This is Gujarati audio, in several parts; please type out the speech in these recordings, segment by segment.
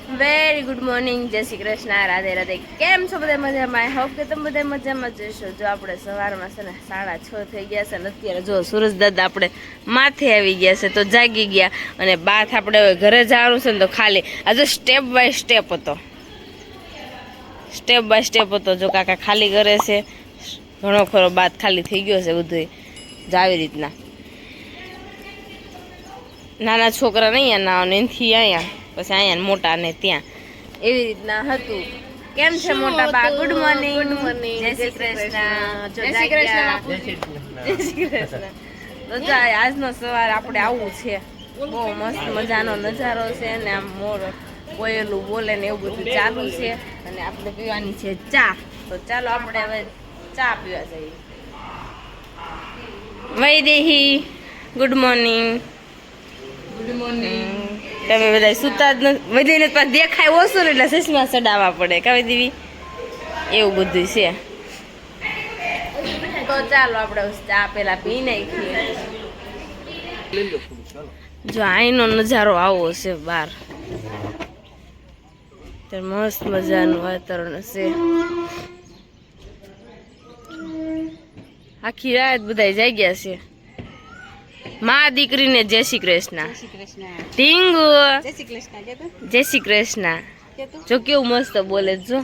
વેરી ગુડ મોર્નિંગ, જય શ્રી કૃષ્ણ, રાધે રાધે. કેમ છો બધા મજામાં? આઈ હોપ કે તમે બધા મજામાં જ જશો. જો આપણે સવારમાં છે ને 6:30 થઈ ગયા છે ને અત્યારે જો સુરજ દાદા આપણે માથે આવી ગયા છે તો જાગી ગયા. અને બાથ આપણે હવે ઘરે જવાનું છે ને તો ખાલી આજે સ્ટેપ બાય સ્ટેપ હતો. જો કાકા ખાલી કરે છે, ઘણો ખરો બાથ ખાલી થઈ ગયો છે બધું જ આવી રીતના. નાના છોકરા નહીં ના એનથી અહીંયા પછી અહીંયા મોટા ને ત્યાં એવી રીતના હતું. કેમ છે મોટા બા? Good morning. જય શ્રી કૃષ્ણ. જય શ્રી કૃષ્ણ. તો આજનો સવાર આપણે આવું છે, બહુ મસ્ત મજાનો નજારો છે ને આમ મોર કોયેલું બોલે ને એવું બધું ચાલુ છે. અને આપણે પીવાની છે ચા. તો ચાલો આપણે હવે ચા પીવા જઈએ. Vaidehi good morning. Good morning. તમે બધા સુતા જ નથી, વધીને પાછું દેખાય ઓછું ને એટલે ચશ્મા ચડાવવા પડે કાવી દેવી, એવું બધું છે. તો ચાલો આપણે ચા પેલા પી નાખીએ. જો અહીંનો નજારો આવો છે બહાર, મસ્ત મજાનું વાતાવરણ છે. આખી રાત બધા જાગ્યા છે. મા દીકરીને જય શ્રી કૃષ્ણ. ટીંગુ જય શ્રી કૃષ્ણ. જો કેવું મસ્ત બોલે જો,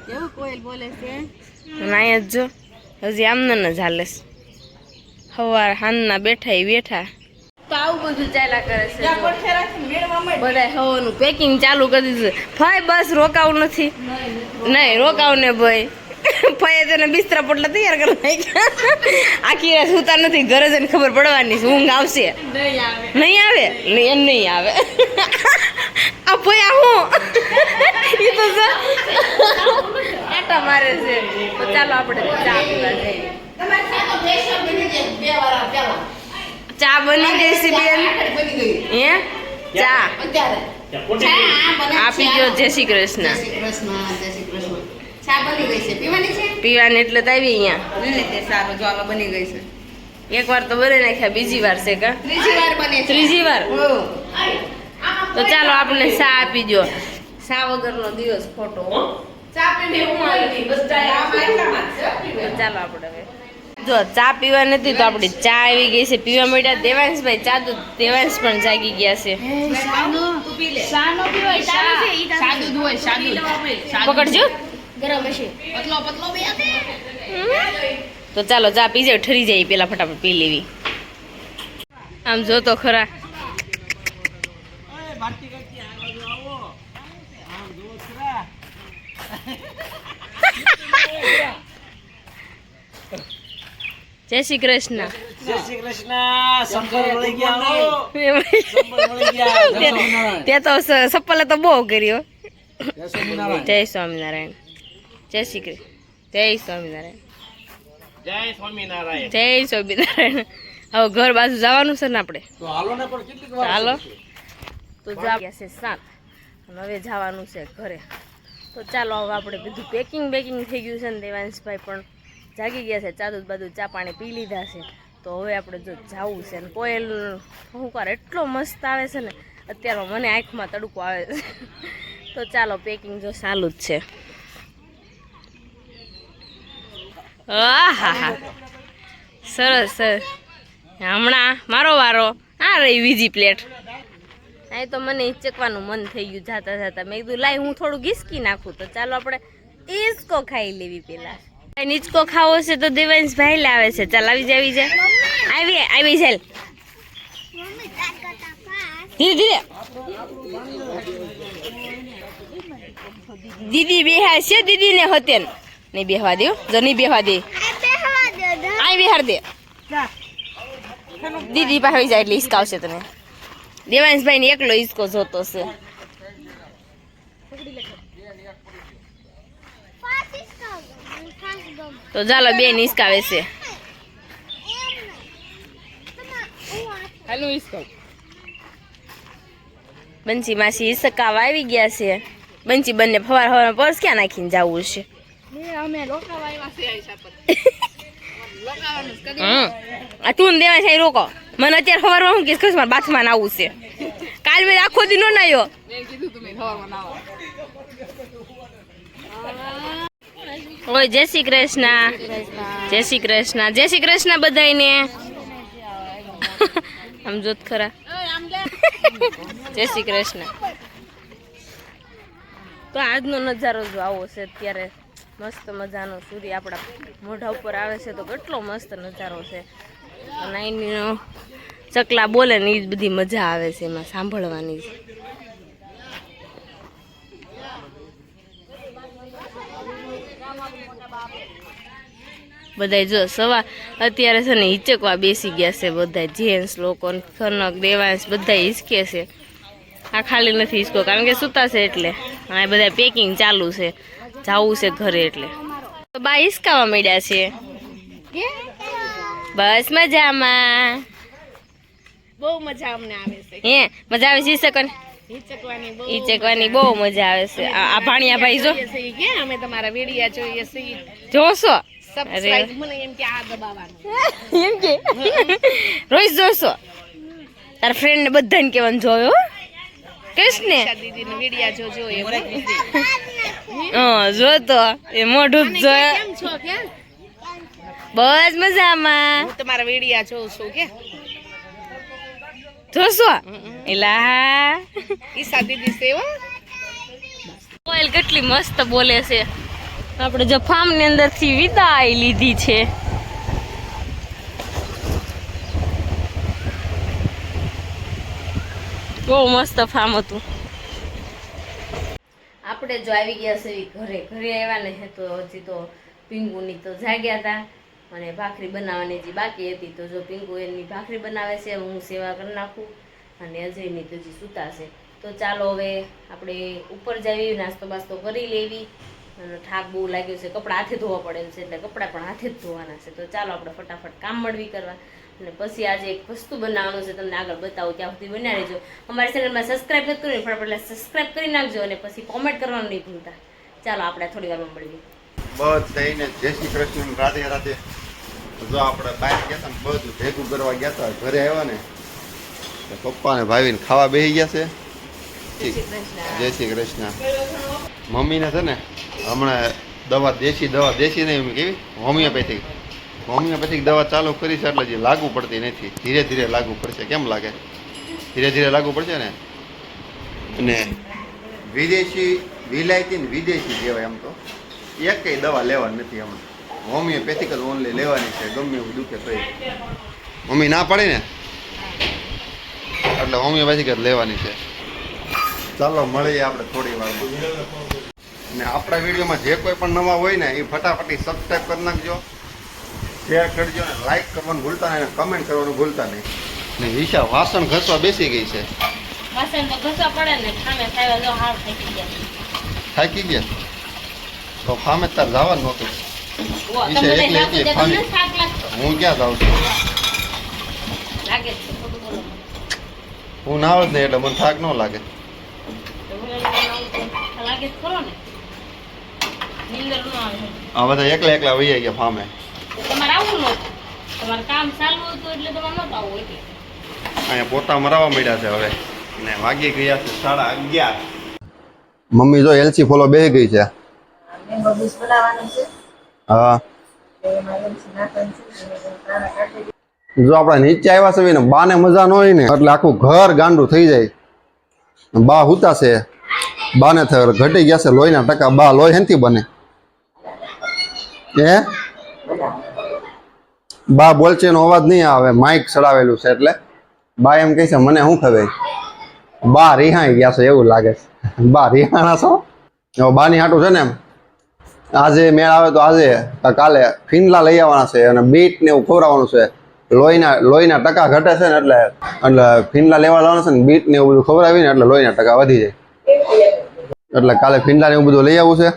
કેવું કોયલ બોલે છે. અહીંયા જો હજી આમને ન ચાલે. સવાર હાનના બેઠા તો આવું બધું ચાલ્યા કરે છે. બધા હવાનું પેકિંગ ચાલુ કરી દીધું. ભાઈ બસ રોકાવું નથી, નહીં રોકાવું ને ભાઈ. ફઈએ તેને બિસ્તરા પોટલા તૈયાર કરી નાખ્યા. આખી રાત સુતા નથી, ઘરે જઈને ખબર પડવાની છે ઊંઘ આવશે નહીં આવે એમ નહીં આવે. આ ફયા હું એ તો આટા મારે છે. તો ચાલો આપણે ચા પીવા જઈએ. ચા બની ગઈ છે બેન? હે ચા આપી ગયો. જય શ્રી કૃષ્ણ. પીવાની એટલે તો આવી અહીંયા. સારું જો બની ગઈ છે. એક વાર તો બને નાખ્યા, બીજી વાર છે કા? ત્રીજી વાર. તો ચાલો આપણે ચા આપી દો. ચા વગરનો દિવસ ખોટો. ચાલો આપણે હવે જો ચા પીવા નથી તો આપણી ચા આવી ગઈ છે, પીવા મળ્યા. દેવાંશભાઈ ચા તો દેવાંશ પણ જાગી ગયા છે. પકડજો તો ચાલો ચા પી જાય, ઠરી જાય પેલા ફટાફટ પી લેવી. આમ જો તો ખરા. જય શ્રી કૃષ્ણ. જય શ્રી કૃષ્ણ. શંકર મળી ગયા. તે તો સપ્પલે તો બહુ કર્યો. જય સ્વામિનારાયણ. જય શ્રી કૃષ્ણ. જય સ્વામિનારાયણ. જય સ્વામિનારાયણ. જય સ્વામિનારાયણ. હવે ઘર બાજુ જવાનું છે ને આપણે. તો હાલો ને પણ કેટલીક વાર ચાલો તો ગયા છે 7 અને હવે જવાનું છે ઘરે. તો ચાલો હવે આપણે બધું પેકિંગ થઈ ગયું છે ને દેવાંશભાઈ પણ જાગી ગયા છે. ચાદું બાદુ ચા પાણી પી લીધા છે. તો હવે આપણે જો જવું છે ને કોયલ હુંકાર એટલો મસ્ત આવે છે ને અત્યારમાં મને આંખમાં તડકો આવે છે. તો ચાલો પેકિંગ જો ચાલુ જ છે. આહા સરસ. હમણાં મારો વારો. આ રહી બીજી પ્લેટ. અહીં તો મને હિચકવાનું મન થઈ ગયું જાતા મેં કીધું લાઈ હું થોડું ઘીસકી નાખું. તો ચાલો આપણે ઈસકો ખાઈ લેવી પેલા. નીચકો ખાવો છે તો દેવાંશ ભાઈ લાવે છે. ચાલ આવી જાય આવી ચાલ ધીરે ધીરે. દીદી બેહાર છે, દીદી ને હોતે નહીં બેહવા દે. જો નહીં બેહવા દે આ બેહાર દે. દીદી પાસે જાય એટલે હિસકાવશે તને. દેવાંશભાઈ ને એકલો હિસકો જોતો છે. તો ચાલો બેન હિસકાવે છે. બંસી માસી હિસકાવા આવી ગયા છે. બંસી બંને ફવાર પર્સ ક્યાં નાખીને જવું છે? આ તું દેવા છે રોકો મને અત્યારે ખબર હું કે બાથમાં આવું છે. કાલ મેં આખો દી નો નાયો. ઓય જય શ્રી કૃષ્ણ. જય શ્રી કૃષ્ણ. જય શ્રી કૃષ્ણ બધાયને. આમ જોત ખરા. જય શ્રી કૃષ્ણ. તો આજનો નજારો જો આવો છે અત્યારે મસ્ત મજાનો સૂર્ય આપણા મોઢા ઉપર આવે છે તો કેટલો મસ્ત નજારો છે. નાઈનો ચકલા બોલે ને એ જ બધી મજા આવે છે એમાં સાંભળવાની. બધા જો સવા અત્યારે છે ને હિચકવા બેસી ગયા છે બધા જેન્ટ્સ લોકો ખનક દેવાંશ બધા હિચકે છે. આ ખાલી નથી હિચકો કારણ કે સૂતા છે એટલે. આ બધા પેકિંગ ચાલુ છે જવું છે ઘરે એટલે તો બા હિચકાવા મળ્યા છે. બસ મજામાં. બહુ મજા અમને આવે છે હે મજા આવે છે હિચકવાની બહુ મજા આવે છે. આ ભાણિયા ભાઈ જો કે અમે તમારા વિડિયા જોઈએ છીએ. જોશો સબસ્ક્રાઇબ મને એમ કે આ દબાવવાનું એમ કે રોજ જોશો તારા ફ્રેન્ડ ને બધાને કેવાનું જોયો કૃષ્ણ દીદીનો વિડિયા જોજો એમ. હા જો તો એ મોઢું જ જોયો. કેમ છો કે બસ મજામાં. હું તમારા વિડિયા જોઉં છું કે જોશો એલા ઈશા દીદી સેવા કોયલ કેટલી મસ્ત બોલે છે. આપણે જો ફાર્મ ની અંદર થી વિદાય લીધી છે. બહુ મસ્ત ફાર્મ હતું. આપણે જો આવી ગયા છે ઘરે આવ્યા ને તો હજી તો પિંગુની તો જાગ્યા હતા અને ભાખરી બનાવવાની જે બાકી હતી તો જો પિંગુ એની ભાખરી બનાવે છે હું સેવા કરી નાખું અને અજયની તો હજી સૂતા છે. તો ચાલો હવે આપણે ઉપર જઈએ નાસ્તો બાસ્તો કરી લેવી અને થાક બહુ લાગ્યો છે. કપડાં હાથે ધોવા પડેલ છે એટલે કપડાં પણ હાથે જ ધોવાના છે. તો ચાલો આપણે ફટાફટ કામ મળવી કરવા અને પછી આજે એક વસ્તુ બનાવવાનું છે તમને આગળ બતાવું ત્યાં સુધી બનાવી લેજો. અમારી ચેનલમાં સબસ્ક્રાઈબ નથી કર્યું ફટાફટ સબસ્ક્રાઈબ કરી નાખજો અને પછી કોમેન્ટ કરવાનું નહીં ભૂલતા. ચાલો આપણે થોડી વારમાં મળીએ. બસ થઈને જય શ્રી કૃષ્ણ રાધે રાધે. જો આપણે બહાર ગયા હતા બધું ભેગું કરવા ગયા હતા ઘરે આવ્યા ને પપ્પા ને ભાઈ ને ખાવા બેસી ગયા છે. જય શ્રી કૃષ્ણ. મમ્મીને છે ને હમણાં દવા દેશી નહીં એમ કેવી હોમિયોપેથિક દવા ચાલુ કરી છે એટલે જે લાગુ પડતી નથી. ધીરે ધીરે લાગુ પડશે. કેમ લાગે? ધીરે ધીરે લાગુ પડશે ને. અને વિલાયતી ને વિદેશી કહેવાય એમ તો એકેય દવા લેવાની નથી હમણાં. હોમિયોપેથિક જ ઓનલી લેવાની છે ગમે એવું દુખે તો. મમ્મી ના પાડી ને એટલે હોમિયોપેથિક જ લેવાની છે. ચાલો મળીએ આપણે થોડી વારમાં. ને આપણા વિડીયોમાં જે કોઈ પણ નવા હોય ને એ ફટાફટી સબસ્ક્રાઈબ કરી નાખજો, શેર કરજો ને લાઈક કરવાનું ભૂલતા નહીં, કમેન્ટ કરવાનું ભૂલતા નહીં. ને ઈશા વાસણ ઘસવા બેસી ગઈ છે. વાસણ તો ઘસવા પડે ને ખાને ખાવા જો હાવ થાકી ગયા. થાકી ગયા તો ફામે તાર જવાનું નહોતું. ઈશા એકલી ફામે હું ક્યાં જાઉં છું? લાગે છે ખોટું બોલો. હું ના આવત ને એટલે મને થાક ન લાગે. લાગે ખરો ને નીંદર ન આવે. આ બધા એકલા વહી ગયા ફામે. તમારે આવું નહોતું, તમારે કામ ચાલુ હતું એટલે તમારે નહોતું આવું એટલે. અહીંયા પોતા મરાવા મળ્યા છે હવે ને વાગી ગયા છે 11:30. મમ્મી જો એલસી ફોલો બેસી ગઈ છે. હા જો આપણે નીચે આવ્યા છે ને બાને મજા ન હોય ને એટલે આખું ઘર ગાંડું થઈ જાય. બા હુતા છે, બાને ઘટી ગયા છે લોહીના ટકા. બા લોહી હેનથી બને એ બા બોલશે એનો અવાજ નહીં આવે, માઇક ચડાવેલું છે એટલે. બા એમ કહે છે મને શું ખબર. બા રિહાઈ ગયા છે એવું લાગે છે. બા રિહાણા છો. બાની હાટું છે ને આજે મેળ આવે તો આજે કાલે ફીંડલા લઈ આવવાના છે અને બીટ ને એવું ખવડાવવાનું છે. લોહીના ટકા ઘટે છે ને એટલે ફીંડલા લેવા લાવવાના છે ને બીટ ને એવું બધું ખવડાવીને એટલે લોહીના ટકા વધી જાય. એટલે કાલે ફીંડલા ને એવું બધું લઈ આવવું છે.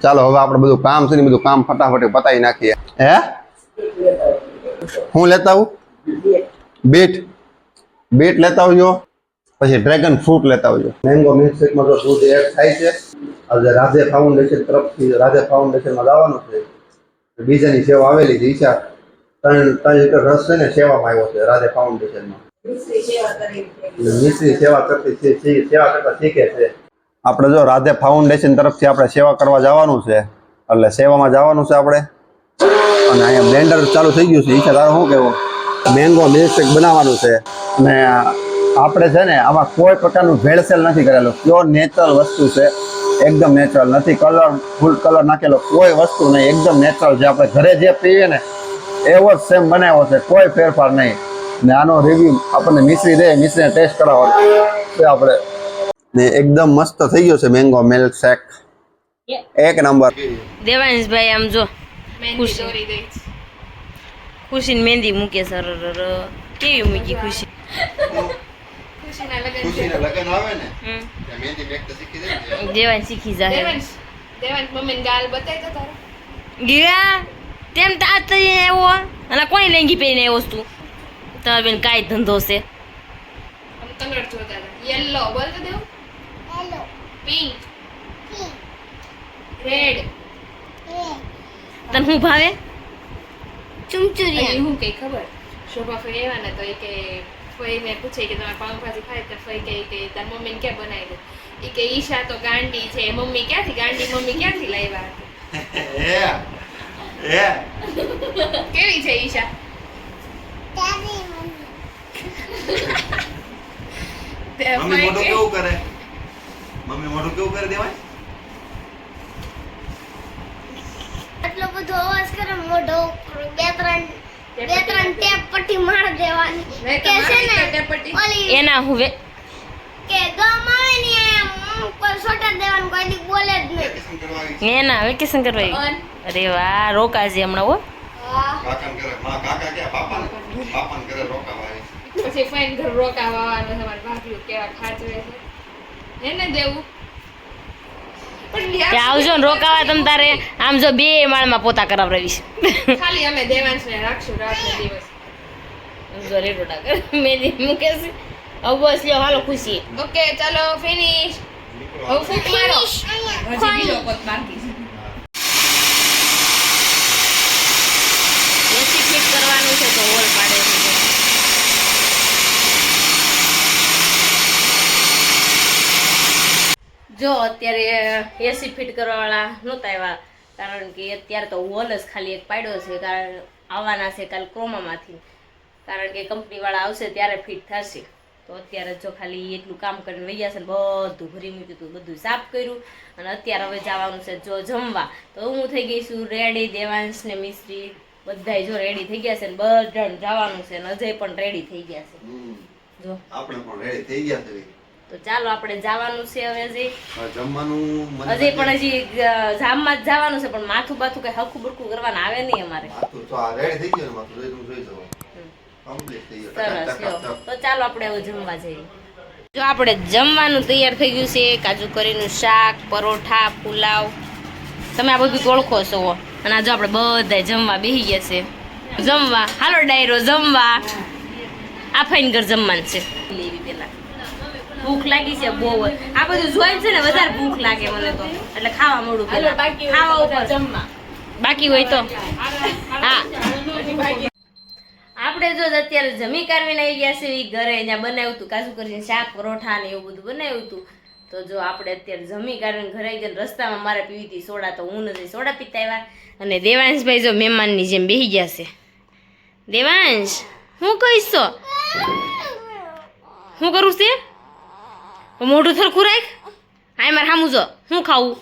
ચાલો હવે આપણે બધું કામ છે ને બધું કામ ફટાફટ પતાવી નાખીએ. હે હું લેતા આવું? બીટ લેતા આવજો, પછી ડ્રેગન ફ્રૂટ લેતા આવજો. મેંગો મિલ્કશેકમાં તો દૂધ એડ થાય છે. આજે રાધે ફાઉન્ડેશન તરફથી રાધે ફાઉન્ડેશનમાં લાવવાનું છે. બીજાની સેવા આવેલી છે. ઈચ્છા 3 લીટર રસ છે ને સેવામાં આવ્યો છે રાધે ફાઉન્ડેશનમાં. મિશ્રી સેવા કરતા શીખે છે. આપણે જો રાધે ફાઉન્ડેશન તરફથી આપણે સેવા કરવા જવાનું છે, એટલે સેવામાં જવાનું છે આપણે. અને અહીંયા બ્લેન્ડર ચાલુ થઈ ગયું છે. ઈચ્છા તારો શું કેવું? મેંગો મિલ્કશેક બનાવવાનું છે. અને આપણે છે ને આમાં કોઈ પ્રકારનું ભેળસેળ નથી કરેલું. પ્યોર નેચરલ વસ્તુ છે, એકદમ નેચરલ નથી. ફૂલ કલર નાખેલો કોઈ વસ્તુ નહીં, એકદમ નેચરલ છે. આપણે ઘરે જે પીએ ને એવો જ સેમ બનાવ્યો છે, કોઈ ફેરફાર નહીં. ને આનો રિવ્યુ આપણને મિશ્રી દે, મિશ્રીને ટેસ્ટ કરાવવાનો છે આપણે. ને એકદમ મસ્ત થઈ ગયો છે મેંગો મિલ્ક શેક, એક નંબર. દેવાંશભાઈ આમ જો મહેંદી દોરી દઈ છે. ખુશીને મહેંદી મૂકે સર. કેવી મૂકી ખુશી? ખુશીના લગન છે. લગન આવે ને હમ. મહેંદી મેકતા શીખી જાય. દેવાંશ શીખી જાય. દેવાંશ મમ્મીને ગાલ બતાવી તો તારે. ગયા તેમ તાત થઈને આવ્યો અને કોઈ લેંગી પહેરીને આવ્યો તું? તમારે બેન કાંઈ ધંધો છે? આમ કલર જોતા હતા. યલો બોલ તો દેવું. યલો. પિંક. રેડ. તને શું ભાવે? ચુમચુરિયા. હું કઈ ખબર. શોભા ફઈ આવ્યા ને તો એ કે ફઈને પૂછે કે તમારે પાઉંભાજી ખાય તો ફઈ કે તાર મમ્મીને ક્યાં બનાવી દે? એ કે ઈશા તો ગાંડી છે. મમ્મી ક્યાંથી લાવ્યા કેવી છે ઈશા? મમ્મી મોઢું કેવું કરે? દેવાય? આટલો બધો અવાજ કરે મોઢો બે ત્રણ ટેપ પટ્ટી માર દેવાની નહીં કે તો છે ને મારી ટેપટી. ઓલી એના હવે કે ગમ આવે ને એમ પર સોટા દેવાનું કોઈ દી બોલે જ નહીં. એના વેકેશન કરવા આવી. અન. અરે વાહ, રોકાશે હમણાં હો. કાકાને કરે રોકાવા. પછી ફાઈન ઘર રોકાવા આવવાનું તમારે ભાભીઓ કેવા ખાચવે છે હે ને દેવું પણ યાર ત્યાં આવજો ને રોકાવા તમ તારે. આમ જો 2 માળમાં પોતા કરાવરાવીશ. ખાલી અમે દેવાંશને રાખશું રાતનો દિવસ. જો રેડો ડાકર મેદી મૂકે છે. હવે બસ લ્યો હાલો ખુશી. ઓકે ચાલો ફિનિશ. હવે ફૂક મારો. હજી બીજો કોત બાકી છે. એસી ફિટ કરવાનું છે તો હોલ પાડે છે. જો અત્યારે એસી ફિટ કરવાવાળા નહોતા આવ્યા, કારણ કે અત્યારે તો હોલ જ ખાલી એક પાડ્યો છે. કારણ આવવાના છે કાલ ક્રોમામાંથી, કારણ કે કંપનીવાળા આવશે ત્યારે ફિટ થશે. તો અત્યારે જો ખાલી એટલું કામ કરીને વૈયા છે ને બધું ભરી મૂક્યું હતું, બધું સાફ કર્યું. અને અત્યારે હવે જવાનું છે જો જમવા. તો હું થઈ ગઈ છું રેડી. દેવાંશ ને મિશ્રી બધાય જો રેડી થઈ ગયા છે ને બધાને જવાનું છે. ને અજય પણ રેડી થઈ ગયા છે. જો આપણે પણ રેડી થઈ ગયા છે. તો ચાલો આપણે જવાનું છે હવે. જમવાનું હજી પણ હજી જામમાં જ જવાનું છે, પણ માથું બાથું કઈ હરખું બરખું કરવાનું આવે નહીં અમારે. રેડી થઈ ગયું. માથું જોઈ શકો કમ્પ્લીટ થઈ ગયું. સરસ લ્યો. તો ચાલો આપણે હવે જમવા જઈએ. જો આપણે જમવાનું તૈયાર થઈ ગયું છે. કાજુ કરીનું શાક, પરોઠા, પુલાવ, તમે આ બધું તો ઓળખો છો. અને આ જો આપણે બધા જમવા બેસી ગયા છે. જમવા હાલો ડાયરો જમવા. આ ફાઈન ઘર જમવાનું છે. લેવી પેલા ભૂખ લાગી છે બહુ. આ બધું જોઈને છે ને વધારે ભૂખ લાગે મને તો, એટલે ખાવા મળું પેલા. ખાવા ઉપર જમવા બાકી હોય તો હા. આપણે જો અત્યારે જમી કારવીને આવી ગયા છે ઘરે. અહીંયા બનાવ્યું હતું કાજુ કરીને શાક, પરોઠા ને એવું બધું બનાવ્યું હતું. તો જો આપણે અત્યારે જમી કારવીને ઘરે આવી ગયા. રસ્તામાં મારે પીવી હતી સોડા, તો હું નથી સોડા પીતા આવ્યા. અને દેવાંશભાઈ જો મહેમાનની જેમ બેસી ગયા છે. દેવાંશ હું કહીશ તો શું કરું છે? મોઢું સરખું રાખ. હા મારે સામું જો શું ખાવું?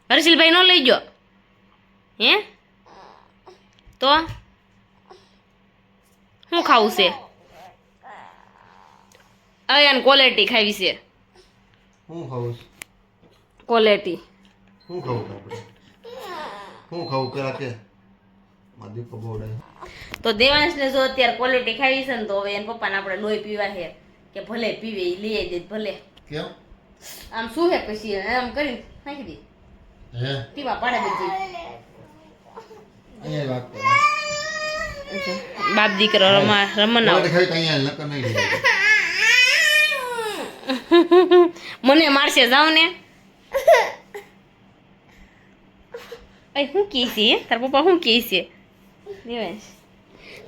હર્ષિલભાઈ નો લઈ ગયો હે? તો શું ખાવું છે? અહીંયા ક્વોલિટી ખાવી છે. શું ખાવું? ક્વોલિટી શું ખાવું આપણે? શું ખાવું પેલા કે માદી પબોડે. તો દેવાંશને જો અત્યારે ક્વોલિટી ખાવી છે ને, તો હવે એના પપ્પાને આપણે લોહી પીવા છે કે ભલે પીવે એ લઈ દે ભલે. કેમ? આમ શું હે પછી આમ કરીને નાખી દે. હે ટીવા પાડે બધી. અહીંયા વાત કરો. બાપ દીકરો રમના ખાઈ તો અહીંયા નકર નહીં લે. મને મારશે જાવ ને. શું કહે છે તાર પપ્પા? શું કહે છે? દેવાંશ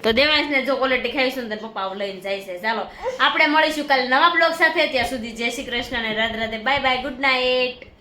તો દેવાંશને જો ક્વોલિટી ખાઈશું ને તો પપ્પા લઈને જાય છે. ચાલો આપણે મળીશું કાલે નવા બ્લોગ સાથે. ત્યાં સુધી જય શ્રી કૃષ્ણ અને Radhe Radhe. Bye bye, good night.